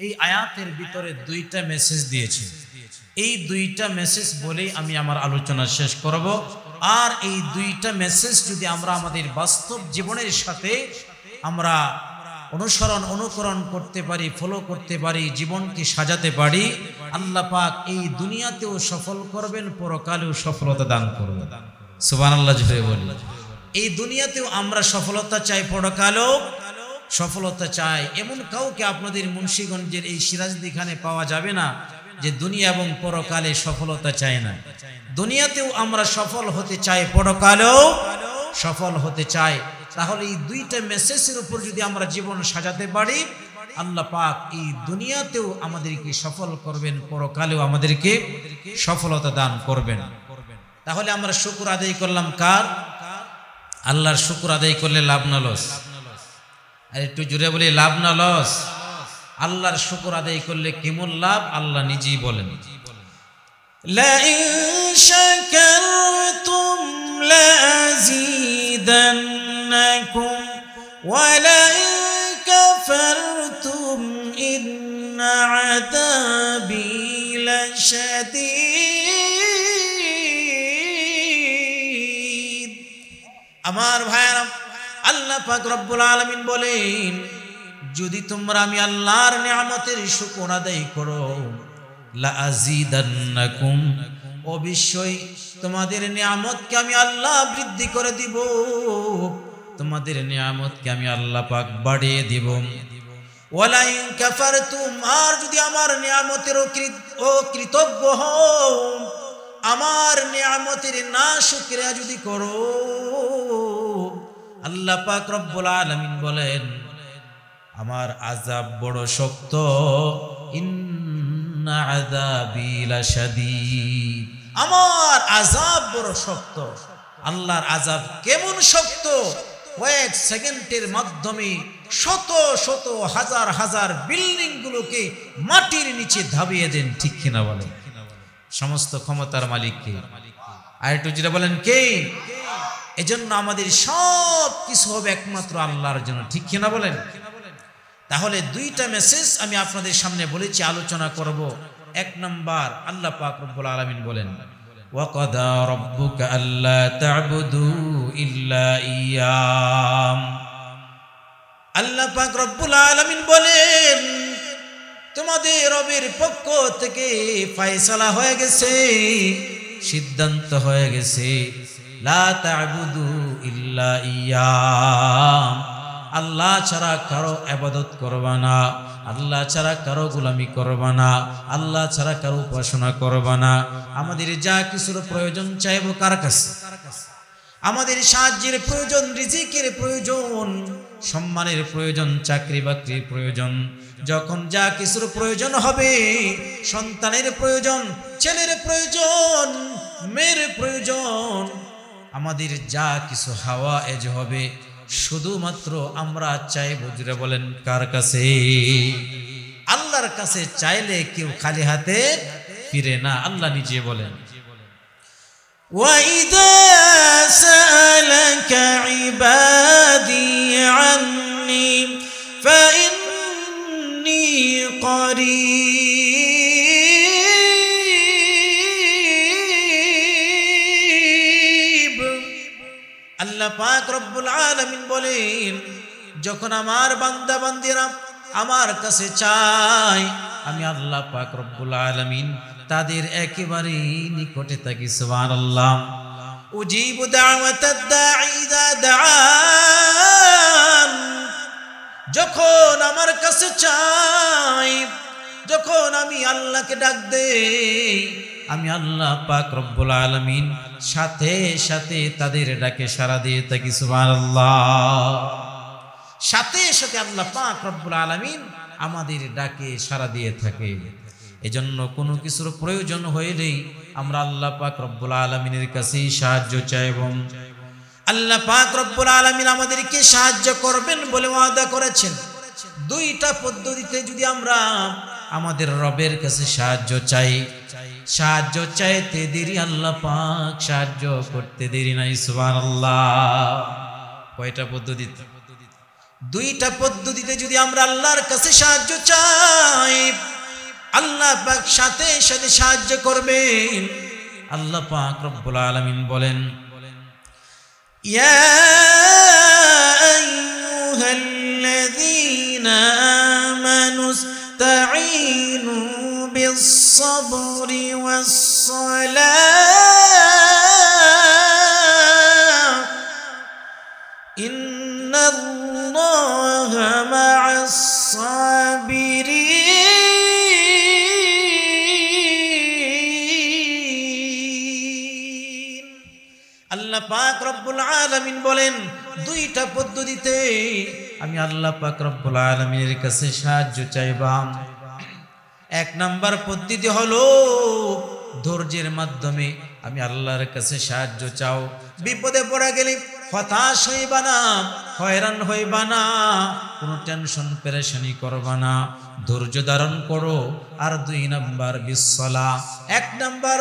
এই আয়াতের ভিতরে দুইটা মেসেজ দিয়েছে। এই দুইটা মেসেজ বলেই আমি আমার আলোচনা শেষ করব। আর এই দুইটা মেসেজ যদি আমরা আমাদের বাস্তব জীবনের সাথে আমরা অনুকরণ করতে পারি, ফলো করতে পারি, জীবনকে সাজাতে পারি, আল্লাহ পাক এই দুনিয়াতেও সফল করবেন, পরকালেও সফলতা দান করবেন। সুবহানাল্লাহ জোরে বলি। এই দুনিয়াতেও আমরা সফলতা চাই, পরকালেও সফলতা চাই। এমন কাউকে আপনাদের মুন্সিগঞ্জের এই সিরাজদিখানে পাওয়া যাবে না যে দুনিয়া এবং পরকালে সফলতা চায় না। দুনিয়াতেও আমরা সফল হতে চাই, পরকালেও সফল হতে চাই। তাহলে এই দুইটা মেসেজের উপর যদি আমরা জীবন সাজাতে পারি, আল্লাহ পাক এই দুনিয়াতেও আমাদেরকে সফল করবেন, পরকালেও আমাদেরকে সফলতা দান করবেন। তাহলে আমরা শুকর আদায় করলাম কার? আল্লাহর শুকর আদায় করলে লাভ না লস? আর একটু জুড়ে বলি, লাভ না লস? আল্লাহর শুকর আদায় করলে কেমন লাভ আল্লাহ নিজেই বলেন, লা ইন শাকারতুম লাযীদান্নাকুম ওয়া লা ইন কাফারতুম ইন্না আযাবী লাশাদীদ। আমার ভাইরা, আল্লাহ পাক রব্বুল আলামিন বলেন, যদি তোমরা আমি আল্লাহর নিয়ামতের শুকর আদায় করো, লা আযীদান্নাকুম, অবশ্যই তোমাদের নিয়ামতকে আমি আল্লাহ বৃদ্ধি করে দিব, তোমাদের নিয়ামতকে আমি আল্লাহ পাক বাড়িয়ে দিব। ওয়ালা ইন কাফারতুম, আর যদি আমার নিয়ামতের অকৃতজ্ঞ হও, আমার নিয়ামতের না শুকরিয়া যদি করো, আল্লাহ পাক রব্বুল আলামিন বলেন আমার আযাব বড় শক্ত, ইন্না আযাবী লাশাদীদ, আমার আযাব বড় শক্ত। আল্লাহর আযাব কেমন শক্ত? কয়েক সেকেন্ডের মাধ্যমে শত শত হাজার হাজার বিল্ডিং গুলোকে মাটির নিচে ধাবিয়ে দেন, ঠিক কিনা বলেন? সমস্ত ক্ষমতার মালিক কে? আর একটু যেটা বলেন কে? এজন্য আমাদের সব কিছু হবে একমাত্র আল্লাহর জন্য, ঠিক কিনা বলেন? তাহলে দুইটা মেসেজ আমি আপনাদের সামনে বলেছি, আলোচনা করব। এক নাম্বার, আল্লাহ পাক রব্বুল আলামিন বলেন, ওয়া কাদা রাব্বুকা আল্লা তা'বুদু ইল্লা ইয়্যাহ। আল্লাহ পাক রব্বুল আলামিন বলেন তোমাদের রবের পক্ষ থেকে ফয়সালা হয়ে গেছে, সিদ্ধান্ত হয়ে গেছে, লা তা'বুদু ইল্লা ইয়্যাহ, আল্লাহ ছাড়া কারো ইবাদত করবা না, আল্লাহ ছাড়া কারো গোলামি করবা না, আল্লাহ ছাড়া কারো উপাসনা করবা না। আমাদের যা কিছুর প্রয়োজন চাইবো কার কাছে? আমাদের সাহায্যের প্রয়োজন, রিজিকের প্রয়োজন, সম্মানের প্রয়োজন, চাকরি বাকরির প্রয়োজন, যখন যা কিছুর প্রয়োজন হবে, সন্তানের প্রয়োজন, ছেলের প্রয়োজন, মেয়ের প্রয়োজন, আমাদের যা কিছু হাওয়া এজ হবে, শুধুমাত্র আমরা চাইবো, জুড়ে বলেন কার কাছে? আল্লাহর কাছে চাইলে কেউ খালি হাতে ফিরে না, আল্লাহ নিজে বলেন, وَإِذَا سَأَلَكَ عِبَادِي عَنِّي فَإِنِّي قَرِيبٌ। আল্লাহ পাক রব্বুল আলামিন বলেন, যখন আমার বান্দা বান্দিরা আমার কাছে চায়, আমি আল্লাহ পাক রব্বুল আলামিন তাদের একেবারে নিকটে থাকি। সুবহানাল্লাহ। উজিবু দাওয়াতাদ দাঈ ইযা দাআন, যখন আমার কাছে চায়, যখন আমি আল্লাহকে ডাক দেই, আমি আল্লাহ পাক রব্বুল আলামিন সাথে সাথে তাদের ডাকে সাড়া দিয়ে থাকি। সুবহানাল্লাহ। সাথে সাথে আল্লাহ পাক রব্বুল আলামিন আমাদের ডাকে সাড়া দিয়ে থাকে। এজন্য কোনো কিছুর প্রয়োজন হইলেই আমরা আল্লাহ পাক রব্বুল আলামিনের কাছে সাহায্য চাইব। আল্লাহ পাক রব্বুল আলামিন আমাদেরকে সাহায্য করবেন বলে ওয়াদা করেছেন। দুইটা পদ্ধতিতে যদি আমরা আমাদের রবের কাছে সাহায্য চাই, সাহায্য চাইতে দেরি, আল্লাহ পাক সাহায্য করতে দেরি নাই। সুবহানাল্লাহ। কয়টা পদ্ধতিতে? দুইটা পদ্ধতিতে যদি আমরা আল্লাহর কাছে সাহায্য চাই, আল্লাহ পাক সাথে সাথে সাহায্য করবেন। আল্লাহ পাক রব্বুল আলামিন বলেন, ইয়া আইয়ুহাল্লাযীনা আমানু ইসতাঈনু বিস-সাবরি ওয়াস-সালাহ ইন্নাল্লাহা মা'আস-সাবিরিন। আল্লাহ পাক রব্বুল আলামিন বলেন, দুইটা পদ্ধতিতে আমি আল্লাহ পাক রব্বুল আলামিনের কাছে সাহায্য চাইবা। এক নাম্বার পদ্ধতি হলো ধৈর্যের মাধ্যমে আমি আল্লাহর কাছে সাহায্য চাও। বিপদে পড়ে গেলে হতাশ হইবা না, হয়রান হইবা না, কোনো টেনশন পেরেশানি করবা না, ধৈর্য ধারণ করো। আর দুই নাম্বার বিসসালাহ, এক নাম্বার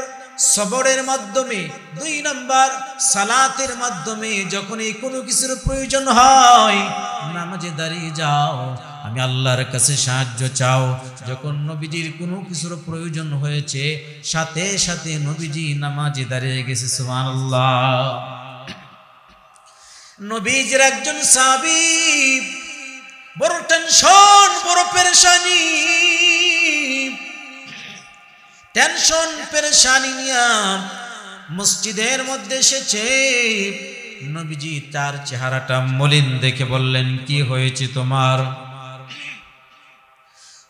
সবরের মাধ্যমে, দুই নাম্বার সালাতের মাধ্যমে যখনই কোনো কিছুর প্রয়োজন হয় নামাজে দাঁড়িয়ে যাও, আমি আল্লাহর কাছে সাহায্য চাও। যখন নবীজির কোনো কিছুর প্রয়োজন হয়েছে সাথে সাথে নবীজি নামাজে দাঁড়িয়ে গেছে। সুবহানাল্লাহ। নবীজির একজন সাহাবী বড় টেনশন, বড় পেরেশানি, টেনশন পেরেশানি নিয়ে মসজিদের মধ্যে এসেছে। নবীজি তার চেহারাটা মলিন দেখে বললেন, কি হয়েছে তোমার?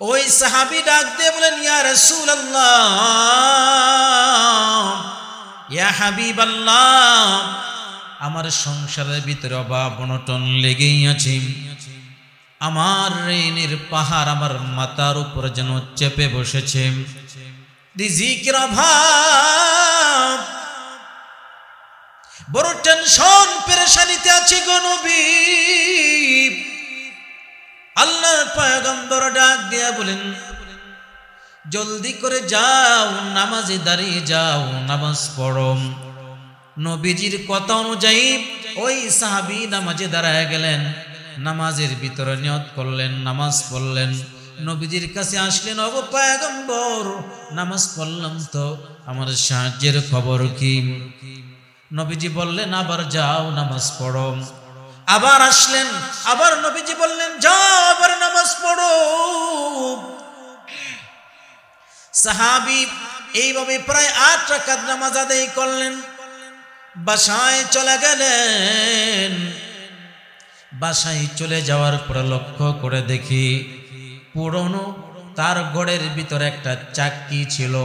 ওই সাহাবী ডাক দিয়ে বলেন, ইয়া রাসূলুল্লাহ, ইয়া হাবিবাল্লাহ, আমার সংসারের ভিতরে অভাব অনটন লেগেই আছে। আমার ঋণের পাহাড় আমার মাথার উপর যেন চেপে বসেছে। রিজিকের অভাব, বড় টেনশন পেরেশানিতে আছি গো নবী। আল্লাহর পয়গম্বর ডাক দিয়া বলেন, জলদি করে যাও, নামাজে দাঁড়িয়ে যাও, নামাজ পড়ো। নবীজির কথা অনুযায়ী ওই সাহাবী নামাজে দাঁড়ায় গেলেন, নামাজের ভিতরে নিয়ত করলেন, নামাজ পড়লেন। নবীজির কাছে আসলেন, ওগো পয়গম্বর, নামাজ পড়লাম তো, আমার সাহায্যের খবর কি? নবীজি বললেন, আবার যাও নামাজ পড়ো। আবার আসলেন, আবার নবীজি বললেন, যাও আবার নামাজ পড়ো। সাহাবী এইভাবে প্রায় 8 রাকাত নামাজ আদায় করলেন, বাসায় চলে গেলেন। বাসায় চলে যাওয়ার পর লক্ষ্য করে দেখি পুরনো তার ঘরের ভিতরে একটা চাক্কি ছিল।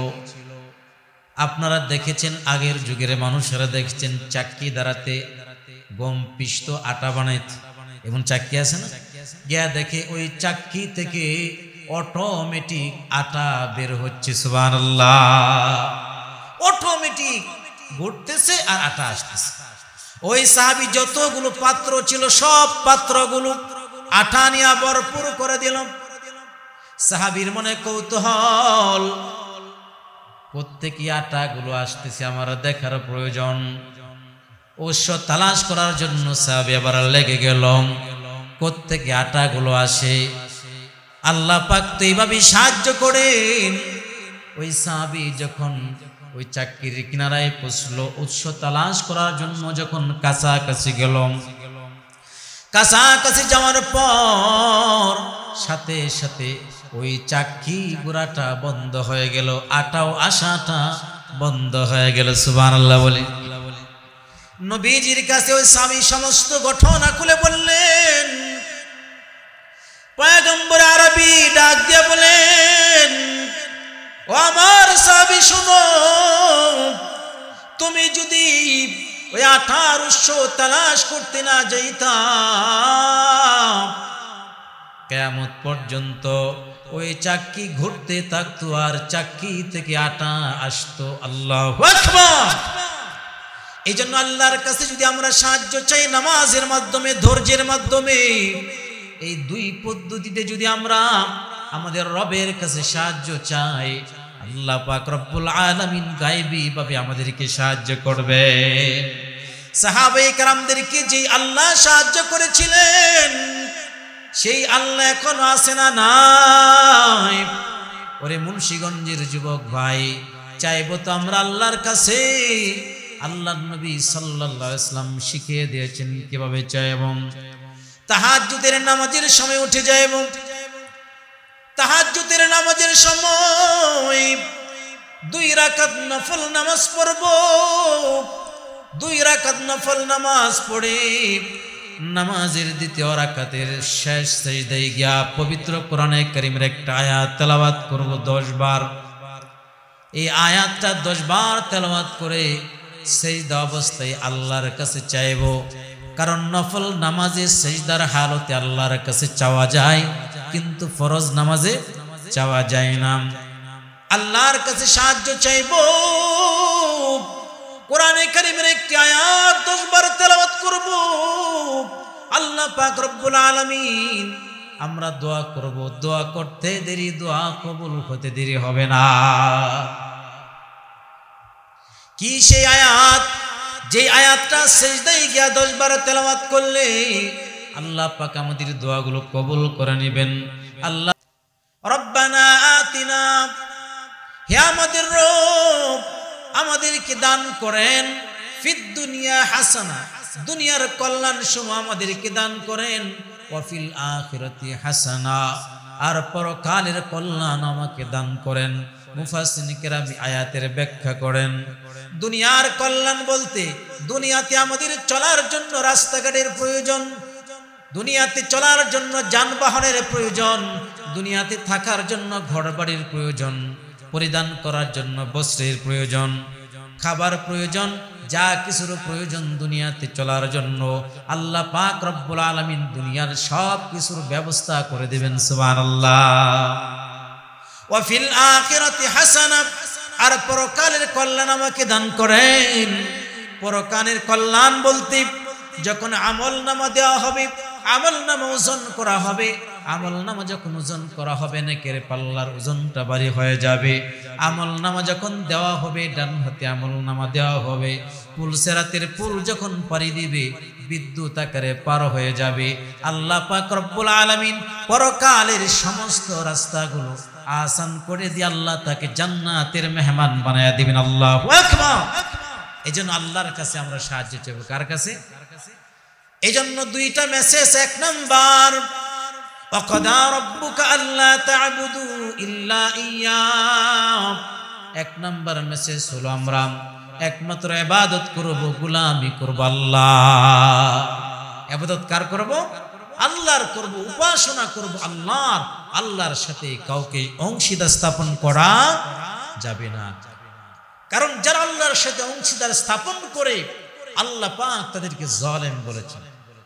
আপনারা দেখেছেন, আগের যুগের মানুষেরা দেখেছেন চাক্কি দ্বারাতে গম পিষত, আটা বানাইত, এবং চাক্কি আছে না, গিয়া দেখে ওই চাক্কি থেকে অটোমেটিক আটা বের হচ্ছে। সুবহানাল্লাহ। অটোমেটিক ঘুরতেছে আর আটা আসতেছে। ওই সাহাবী যতগুলো পাত্র ছিল সব পাত্রগুলো আটা নিয়ে ভরপুর করে দিল। সাহাবীর মনে কৌতূহল, প্রত্যেক আটাগুলো আসতেছে, আমার দেখার প্রয়োজন। অবশ্য তালাশ করার জন্য সাহাবী আবার লেগে গেল, প্রত্যেক আটাগুলো আসে। আল্লাহ পাক তো এইভাবে সাহায্য করেন। ওই সাহাবী যখন ওই চাক্কির কিনারায় পৌঁছলো, উৎস তালাশ করার জন্য যখন কাছাকাছি গেল, কাছাকাছি যাওয়ার পর সাথে সাথে ওই চাক্কি গুড়াটা বন্ধ হয়ে গেল, আটাও আসাটা বন্ধ হয়ে গেল। সুবহানাল্লাহ বলে নবীজির কাছে ওই স্বামী সমস্ত ঘটনা খুলে বললেন। পয়গম্বর আরবি ডাক দিয়ে বলেন, ও আমার সাহাবী শুনো, তুমি যদি ওই আটার উৎস তালাশ করতে না যাইতা, কিয়ামত পর্যন্ত ওই চাক্কি ঘুরতে থাকতো আর চাক্কি থেকে আটা আসতো। আল্লাহু আকবার। এই জন্য আল্লাহর কাছে যদি আমরা সাহায্য চাই নামাজের মাধ্যমে, ধৈর্যের মাধ্যমে, এই দুই পদ্ধতিতে যদি আমরা আমাদের রবের কাছে সাহায্য চাই, আল্লাহ পাক রব্বুল আলামিন গায়বী ভাবে আমাদেরকে সাহায্য করবে। সাহাবায়ে কেরামদেরকে যে আল্লাহ সাহায্য করেছিলেন সেই আল্লাহ এখনো আছে না নাই? ওরে মুন্সিগঞ্জের যুবক ভাই, চাইবো তো আমরা আল্লাহর কাছে, আল্লাহর নবী সাল্লাল্লাহু আলাইহি ওয়াসাল্লাম শিখিয়ে দিয়েছেন কিভাবে চাইবো। তাহাজ্জুদের নামাজের সময় উঠে যাইবো, তাহাজ্জুদের নামাজের সময় 2 রাকাত নফল নামাজ পড়ব, 2 রাকাত নফল নামাজ পড়ে নামাজের দ্বিতীয় রাকাতের শেষ সিজদায় গিয়া পবিত্র কোরআনে কারীমের একটা আয়াত তেলাওয়াত করব 10 বার। এই আয়াতটা 10 বার তেলাওয়াত করে সিজদা অবস্থায় আল্লাহর কাছে চাইব। কারণ নফল নামাজে সিজদার হালতে আল্লাহর কাছে চাওয়া যায়, কিন্তু ফরজ নামাজে চাওয়া যায় না। আল্লাহর কাছে সাহায্য চাইব, কোরআনে কারীমের একটি আয়াত 10 বার তেলাওয়াত করব। আল্লাহ পাক রব্বুল আলামিন, আমরা দোয়া করব, দোয়া করতে দেরি দোয়া কবুল হতে দেরি হবে না। কি সেই আয়াত? যে আয়াতটা সিজদায় গিয়া 10 বার তেলাওয়াত করলে আল্লাহ পাক আমাদের দোয়াগুলো কবুল করে নেবেন। আল্লাহ রব্বানা আতিনা, হে আমাদের রব আমাদেরকে দান করেন, ফিদ দুনিয়া হাসানা, দুনিয়ার কল্যাণ সমূহ আমাদেরকে দান করেন, ওয়া ফিল আখিরাতি হাসানা, আর পরকালের কল্যাণ আমাকে দান করেন। মুফাসসিরিন কেরাম আয়াতের ব্যাখ্যা করেন, দুনিয়ার কল্যাণ বলতে দুনিয়াতে আমাদের চলার জন্য রাস্তাঘাটের প্রয়োজন, দুনিয়াতে চলার জন্য যানবাহনের প্রয়োজন, দুনিয়াতে থাকার জন্য ঘরবাড়ির প্রয়োজন, পরিধান করার জন্য বস্ত্রের প্রয়োজন, খাবার প্রয়োজন, যা কিছুর প্রয়োজন দুনিয়াতে চলার জন্য আল্লাহ পাক রব্বুল আলামিন দুনিয়ার সব কিছুর ব্যবস্থা করে দিবেন। সুবহানাল্লাহ। ওয়া ফিল আখিরাতি হাসানা, আর পরকালের কল্যাণ আমাকে দান করেন। পরকালের কল্যাণ বলতে যখন আমলনামা দেওয়া হবে, আমলনামা ওজন করা হবে, আমলনামা যখন ওজন করা হবে নেকের পাল্লার ওজনটা ভারী হয়ে যাবে। আমলনামা যখন দেওয়া হবে, ডান হাতে আমলনামা দেওয়া হবে, পুলসেরাতের পুল যখন পাড়ি দিবে বিদ্যুৎ আকারে পার হয়ে যাবে। আল্লাহ পাক রব্বুল আলামিন পরকালের সমস্ত রাস্তাগুলো আসান করে দিয়ে আল্লাহ তাকে জান্নাতের মেহমান বানায়া দিবেন। আল্লাহু আকবার। এজন্য আল্লাহর কাছে আমরা সাহায্য চাইব। কার কাছে? এজন্য 2টা মেসেজ। 1 নাম্বার, ওয়াকাদা রাব্বুকা আল্লা তা'বুদু ইল্লা ইয়্যাহু। 1 নাম্বার মেসেজ হলো আমরা একমাত্র ইবাদত করব, গোলামি করব আল্লাহ। ইবাদত কার করব? আল্লাহর করব, উপাসনা করব আল্লাহর। আল্লাহর সাথে কাউকে অংশীদার স্থাপন করা যাবে না। কারণ যারা আল্লাহর সাথে অংশীদার স্থাপন করে আল্লাহ পাক তাদেরকে জালেম বলেছেন।